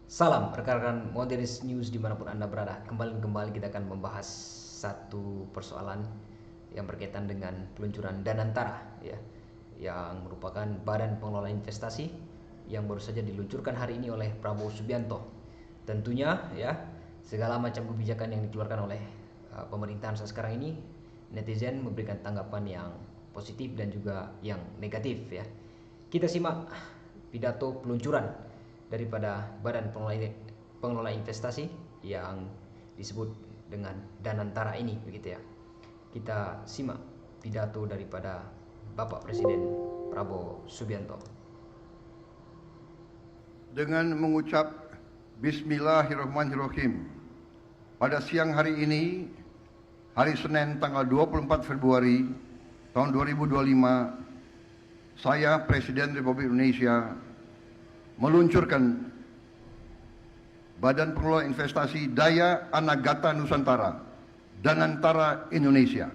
Salam rekan-rekan Modernis News dimanapun Anda berada. Kembali kita akan membahas satu persoalan yang berkaitan dengan peluncuran Danantara, ya, yang merupakan badan pengelola investasi yang baru saja diluncurkan hari ini oleh Prabowo Subianto. Tentunya, ya, segala macam kebijakan yang dikeluarkan oleh pemerintahan saat sekarang ini, netizen memberikan tanggapan yang positif dan juga yang negatif, ya. Kita simak pidato peluncuran daripada Badan Pengelola Investasi yang disebut dengan Danantara ini, begitu ya. Kita simak pidato daripada Bapak Presiden Prabowo Subianto. Dengan mengucap Bismillahirrahmanirrahim, pada siang hari ini, hari Senin tanggal 24 Februari tahun 2025, saya Presiden Republik Indonesia meluncurkan Badan Pengelola Investasi Daya Anagata Nusantara, Danantara Indonesia.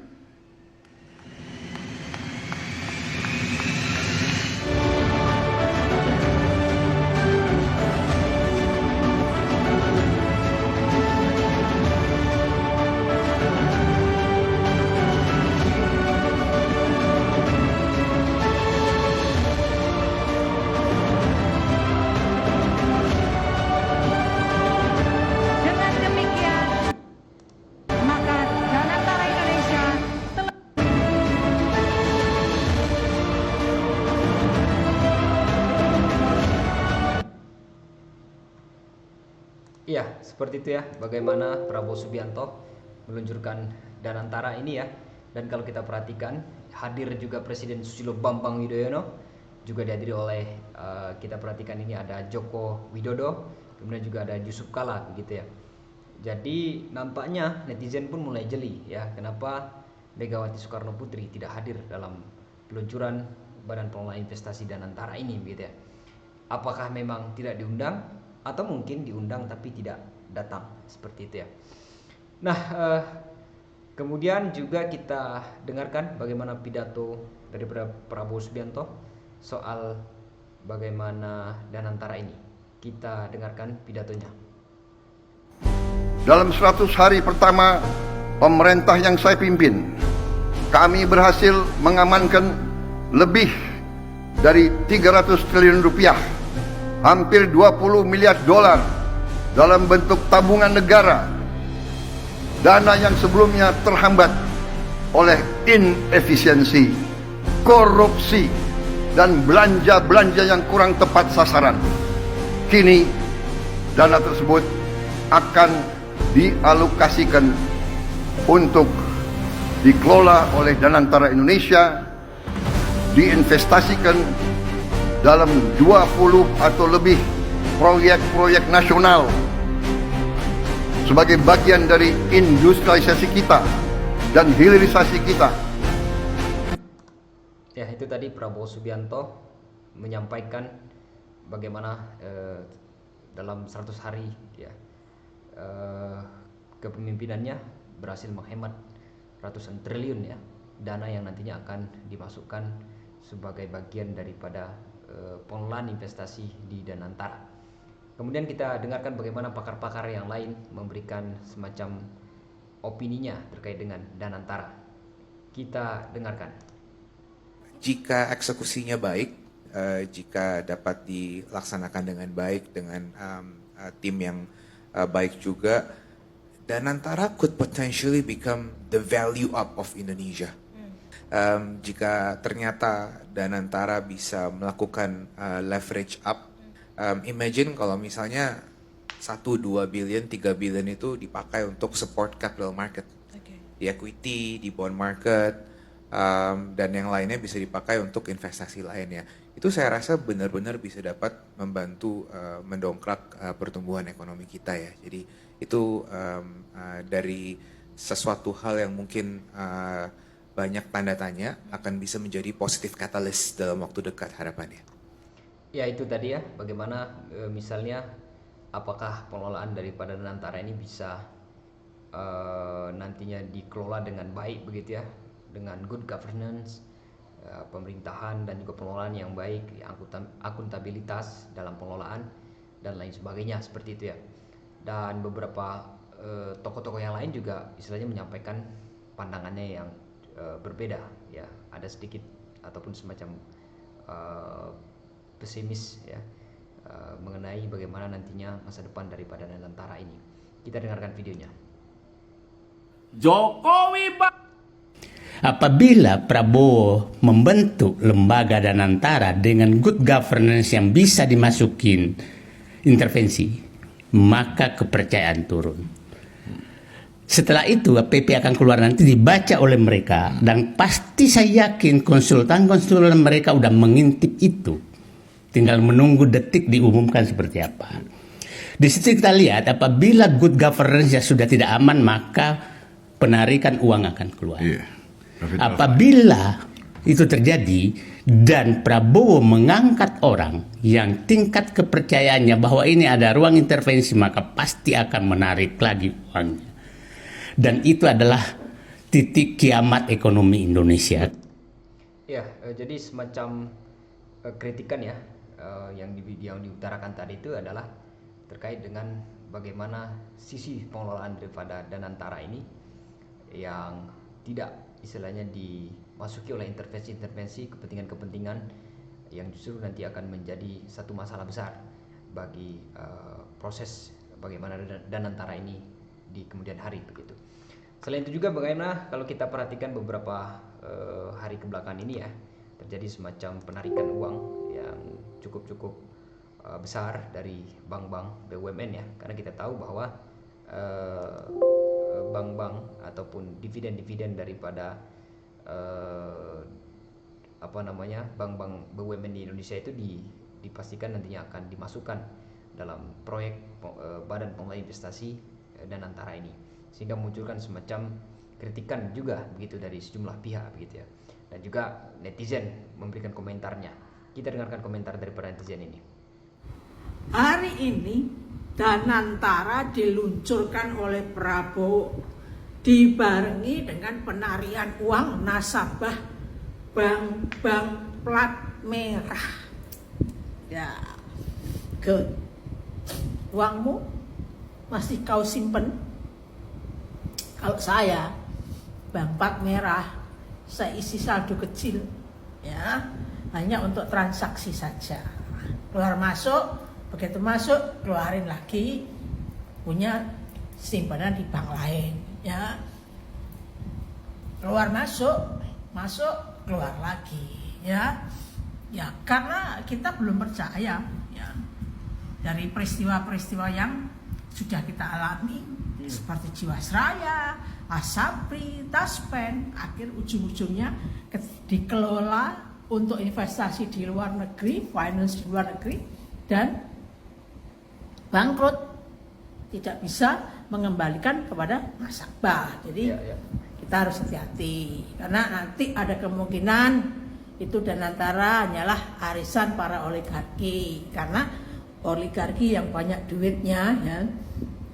Iya, seperti itu ya, bagaimana Prabowo Subianto meluncurkan Danantara ini ya. Dan kalau kita perhatikan, hadir juga Presiden Susilo Bambang Yudhoyono, juga dihadiri oleh kita perhatikan ini ada Joko Widodo, kemudian juga ada Yusuf Kala, begitu ya. Jadi nampaknya netizen pun mulai jeli ya, kenapa Megawati Soekarno Putri tidak hadir dalam peluncuran Badan Pengelola Investasi Danantara ini, begitu ya. Apakah memang tidak diundang atau mungkin diundang tapi tidak datang, seperti itu ya. Nah, kemudian juga kita dengarkan bagaimana pidato daripada Prabowo Subianto soal bagaimana Danantara ini. Kita dengarkan pidatonya. Dalam 100 hari pertama pemerintah yang saya pimpin, kami berhasil mengamankan lebih dari 300 triliun rupiah, hampir 20 miliar dolar dalam bentuk tabungan negara, dana yang sebelumnya terhambat oleh inefisiensi, korupsi, dan belanja-belanja yang kurang tepat sasaran. Kini dana tersebut akan dialokasikan untuk dikelola oleh Danantara Indonesia, diinvestasikan dalam 20 atau lebih proyek-proyek nasional sebagai bagian dari industrialisasi kita dan hilirisasi kita. Ya, itu tadi Prabowo Subianto menyampaikan bagaimana dalam 100 hari ya kepemimpinannya berhasil menghemat ratusan triliun ya dana yang nantinya akan dimasukkan sebagai bagian daripada pengelolaan investasi di Danantara. Kemudian kita dengarkan bagaimana pakar-pakar yang lain memberikan semacam opininya terkait dengan Danantara. Kita dengarkan. Jika eksekusinya baik, jika dapat dilaksanakan dengan baik dengan tim yang baik juga, Danantara could potentially become the value up of Indonesia. Jika ternyata Danantara bisa melakukan leverage up, imagine kalau misalnya 1, 2 billion, 3 billion itu dipakai untuk support capital market, di equity, di bond market, dan yang lainnya bisa dipakai untuk investasi lainnya. Itu saya rasa benar-benar bisa dapat membantu mendongkrak pertumbuhan ekonomi kita ya. Jadi itu dari sesuatu hal yang mungkin banyak tanda tanya akan bisa menjadi positif catalyst dalam waktu dekat harapannya. Ya, itu tadi ya, bagaimana misalnya apakah pengelolaan daripada Danantara ini bisa nantinya dikelola dengan baik, begitu ya, dengan good governance, pemerintahan dan juga pengelolaan yang baik, akuntabilitas dalam pengelolaan. dan lain sebagainya seperti itu ya. Dan beberapa tokoh-tokoh yang lain juga istilahnya menyampaikan pandangannya yang berbeda ya, ada sedikit ataupun semacam pesimis ya mengenai bagaimana nantinya masa depan daripada Danantara ini. Kita dengarkan videonya. Apabila Prabowo membentuk lembaga Danantara dengan good governance yang bisa dimasukin intervensi, maka kepercayaan turun. Setelah itu PP akan keluar nanti dibaca oleh mereka, dan pasti saya yakin konsultan-konsultan mereka udah mengintip itu. Tinggal menunggu detik diumumkan seperti apa. Di situ kita lihat apabila good governance sudah tidak aman, maka penarikan uang akan keluar. Apabila itu terjadi dan Prabowo mengangkat orang yang tingkat kepercayaannya bahwa ini ada ruang intervensi, maka pasti akan menarik lagi uangnya. Dan itu adalah titik kiamat ekonomi Indonesia. Ya, jadi semacam kritikan ya yang diutarakan tadi itu adalah terkait dengan bagaimana sisi pengelolaan daripada Danantara ini yang tidak istilahnya dimasuki oleh intervensi-intervensi kepentingan-kepentingan yang justru nanti akan menjadi satu masalah besar bagi proses bagaimana Danantara ini di kemudian hari begitu. Selain itu juga bagaimana kalau kita perhatikan beberapa hari kebelakang ini ya, terjadi semacam penarikan uang yang cukup besar dari bank-bank BUMN ya, karena kita tahu bahwa bank-bank ataupun dividen-dividen daripada bank-bank BUMN di Indonesia itu dipastikan nantinya akan dimasukkan dalam proyek Badan Pengelola Investasi Danantara ini, sehingga munculkan semacam kritikan juga begitu dari sejumlah pihak begitu ya, dan juga netizen memberikan komentarnya. Kita dengarkan komentar daripada netizen ini. Hari ini Danantara diluncurkan oleh Prabowo dibarengi dengan penarian uang nasabah bank-bank plat merah. Ya, good. Uangmu masih kau simpen? Kalau saya bank plat merah, saya isi saldo kecil, ya, hanya untuk transaksi saja. Keluar masuk, begitu masuk keluarin lagi, punya simpanan di bank lain, ya. Keluar masuk keluar lagi, ya. Ya, karena kita belum percaya, ya, dari peristiwa-peristiwa yang sudah kita alami seperti Jiwasraya, Asabri, Taspen, akhir ujung-ujungnya dikelola untuk investasi di luar negeri, finance di luar negeri, dan bangkrut, tidak bisa mengembalikan kepada nasabah. Jadi kita harus hati-hati, karena nanti ada kemungkinan itu Danantara hanyalah arisan para oligarki, karena oligarki yang banyak duitnya ya,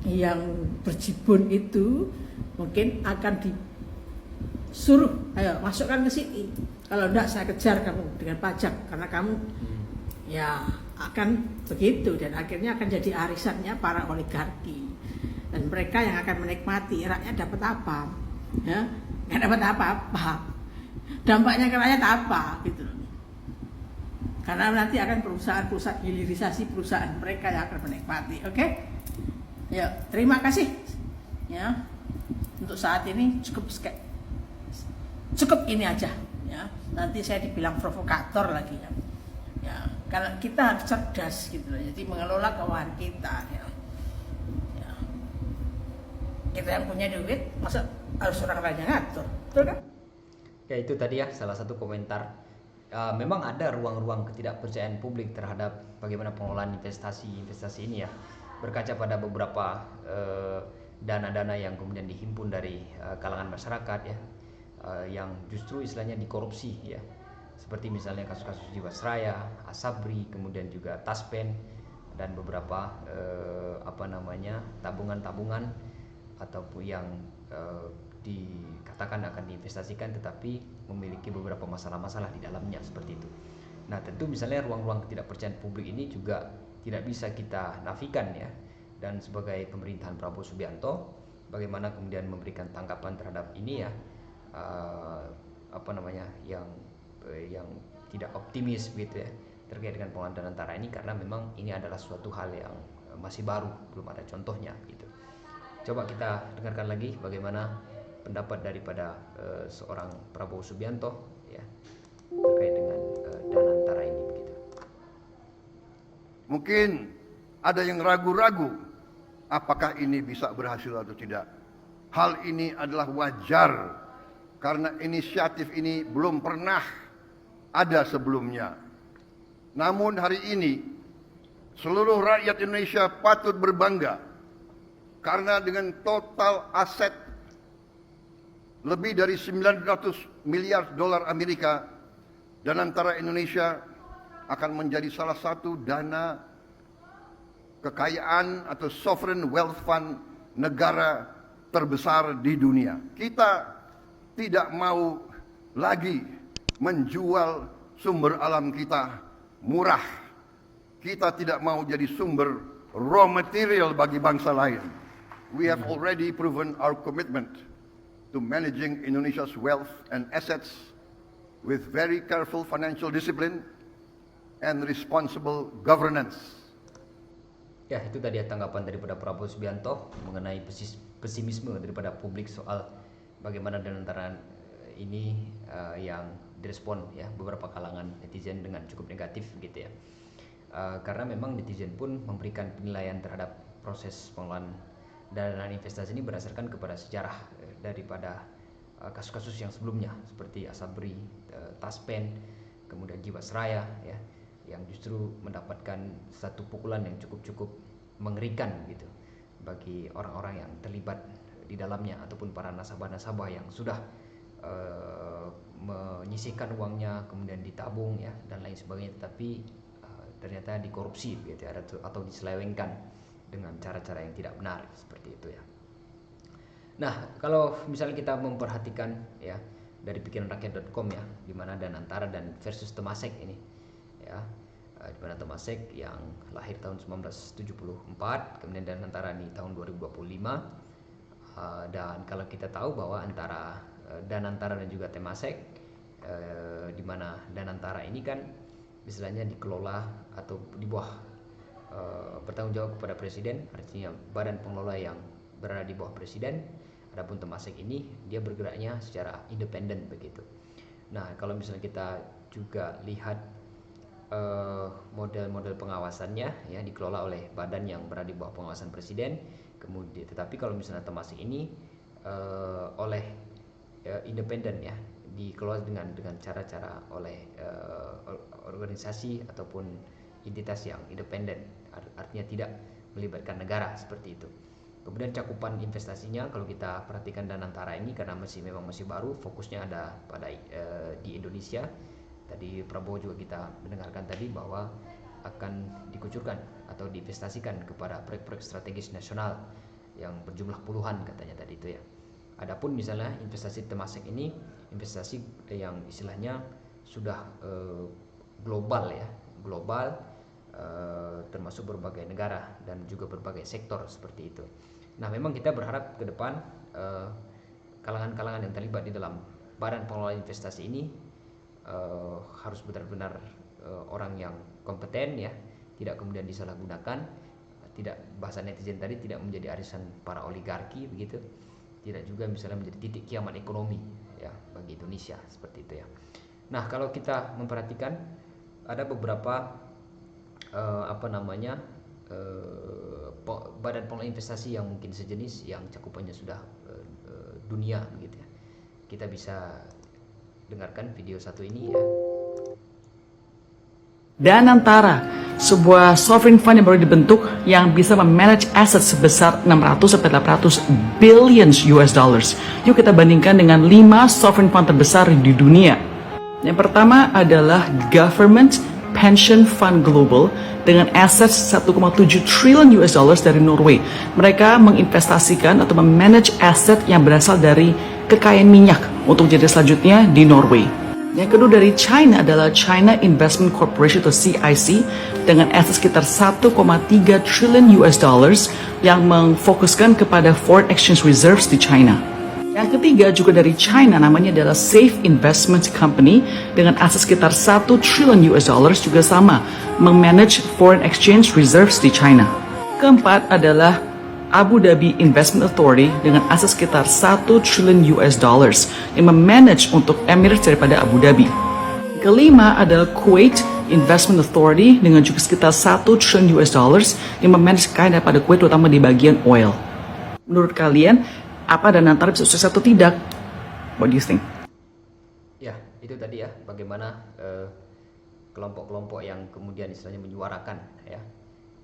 yang berjibun itu mungkin akan disuruh, ayo masukkan ke sini, kalau enggak saya kejar kamu dengan pajak, karena kamu ya akan begitu, dan akhirnya akan jadi arisannya para oligarki, dan mereka yang akan menikmati. Rakyat dapat apa? Ya, nggak dapat apa-apa. Dampaknya ke rakyat apa gitu, karena nanti akan perusahaan-perusahaan hilirisasi perusahaan mereka yang akan menikmati. Oke? Ya, terima kasih. Ya, untuk saat ini cukup ini aja. Ya, nanti saya dibilang provokator lagi ya. Ya, kalau kita harus cerdas gitu loh. Jadi mengelola keuangan kita. Ya. Ya. Kita yang punya duit, masa harus orang lain yang ngatur, betul kan? Ya, itu tadi ya salah satu komentar. Memang ada ruang-ruang ketidakpercayaan publik terhadap bagaimana pengelolaan investasi ini ya, berkaca pada beberapa dana-dana yang kemudian dihimpun dari kalangan masyarakat ya, yang justru istilahnya dikorupsi ya, seperti misalnya kasus-kasus Jiwasraya, Asabri, kemudian juga Taspen, dan beberapa tabungan-tabungan ataupun yang dikatakan akan diinvestasikan tetapi memiliki beberapa masalah-masalah di dalamnya seperti itu. Nah, tentu misalnya ruang-ruang ketidakpercayaan publik ini juga tidak bisa kita nafikan ya. Dan sebagai pemerintahan Prabowo Subianto, bagaimana kemudian memberikan tanggapan terhadap ini ya, yang tidak optimis begitu ya terkait dengan pengelolaan antara ini, karena memang ini adalah suatu hal yang masih baru, belum ada contohnya gitu. Coba kita dengarkan lagi bagaimana pendapat daripada seorang Prabowo Subianto ya terkait dengan Danantara ini begitu. Mungkin ada yang ragu-ragu apakah ini bisa berhasil atau tidak. Hal ini adalah wajar karena inisiatif ini belum pernah ada sebelumnya. Namun hari ini seluruh rakyat Indonesia patut berbangga karena dengan total aset lebih dari 900 miliar dolar Amerika, Danantara Indonesia akan menjadi salah satu dana kekayaan atau sovereign wealth fund negara terbesar di dunia. Kita tidak mau lagi menjual sumber alam kita murah. Kita tidak mau jadi sumber raw material bagi bangsa lain. We have already proven our commitment to managing Indonesia's wealth and assets with very careful financial discipline and responsible governance. Ya, itu tadi tanggapan daripada Prabowo Subianto mengenai pesimisme daripada publik soal bagaimana Danantara ini yang direspon ya beberapa kalangan netizen dengan cukup negatif gitu ya. Karena memang netizen pun memberikan penilaian terhadap proses pengelolaan dana investasi ini berdasarkan kepada sejarah daripada kasus-kasus yang sebelumnya seperti Asabri, Taspen, kemudian Jiwasraya ya, yang justru mendapatkan satu pukulan yang cukup mengerikan gitu bagi orang-orang yang terlibat di dalamnya ataupun para nasabah-nasabah yang sudah menyisihkan uangnya kemudian ditabung ya dan lain sebagainya, tetapi ternyata dikorupsi gitu ya, atau diselewengkan dengan cara-cara yang tidak benar seperti itu ya. Nah, kalau misalnya kita memperhatikan ya dari pikiranrakyat.com ya, di mana Danantara dan versus Temasek ini ya, di mana Temasek yang lahir tahun 1974, kemudian Danantara di tahun 2025. Dan kalau kita tahu bahwa antara Danantara dan juga Temasek, di mana Danantara ini kan istilahnya dikelola atau di bawah bertanggung jawab kepada presiden, artinya badan pengelola yang berada di bawah presiden. Adapun Temasek ini dia bergeraknya secara independen begitu. Nah, kalau misalnya kita juga lihat model-model pengawasannya ya dikelola oleh badan yang berada di bawah pengawasan presiden. Kemudian tetapi kalau misalnya Temasek ini oleh independen ya, dikelola dengan cara-cara oleh organisasi ataupun entitas yang independen, artinya tidak melibatkan negara seperti itu. Kemudian cakupan investasinya kalau kita perhatikan Danantara ini karena memang masih baru, fokusnya ada pada di Indonesia. Tadi Prabowo juga kita mendengarkan tadi bahwa akan dikucurkan atau diinvestasikan kepada proyek-proyek strategis nasional yang berjumlah puluhan katanya tadi itu ya. Adapun misalnya investasi Temasek ini investasi yang istilahnya sudah global ya, termasuk berbagai negara dan juga berbagai sektor seperti itu. Nah, memang kita berharap ke depan kalangan-kalangan yang terlibat di dalam badan pengelola investasi ini harus benar-benar orang yang kompeten ya, tidak kemudian disalahgunakan, tidak, bahasa netizen tadi, tidak menjadi arisan para oligarki begitu, tidak juga misalnya menjadi titik kiamat ekonomi ya bagi Indonesia seperti itu ya. Nah, kalau kita memperhatikan ada beberapa badan pengelola investasi yang mungkin sejenis yang cakupannya sudah dunia begitu ya. Kita bisa dengarkan video satu ini ya. Danantara, sebuah sovereign fund yang baru dibentuk yang bisa memanage aset sebesar 600-800 billion US dollars. Yuk kita bandingkan dengan 5 sovereign fund terbesar di dunia. Yang pertama adalah Government Pension Fund Global dengan aset 1,7 triliun US dollars dari Norway. Mereka menginvestasikan atau memanage aset yang berasal dari kekayaan minyak untuk jadi selanjutnya di Norway. Yang kedua dari China adalah China Investment Corporation atau CIC dengan aset sekitar 1,3 triliun US dollars yang mengfokuskan kepada foreign exchange reserves di China. Yang ketiga juga dari China namanya adalah Safe Investment Company dengan aset sekitar 1 triliun US dollars juga sama memanage foreign exchange reserves di China. Keempat adalah Abu Dhabi Investment Authority dengan aset sekitar 1 triliun US dollars yang memanage untuk Emirates daripada Abu Dhabi. Kelima adalah Kuwait Investment Authority dengan juga sekitar 1 triliun US dollars yang memanage kekayaan daripada Kuwait terutama di bagian oil. Menurut kalian, apa Danantara bisa sukses atau tidak? What do you think? Ya, itu tadi ya, bagaimana kelompok-kelompok yang kemudian istilahnya menyuarakan ya,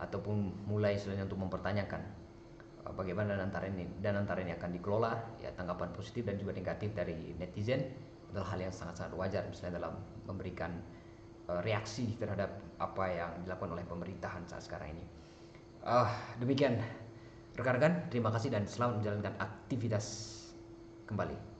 ataupun mulai istilahnya untuk mempertanyakan bagaimana Danantara ini akan dikelola, ya tanggapan positif dan juga negatif dari netizen adalah hal yang sangat-sangat wajar misalnya dalam memberikan reaksi terhadap apa yang dilakukan oleh pemerintahan saat sekarang ini. Demikian rekan-rekan, terima kasih dan selamat menjalankan aktivitas kembali.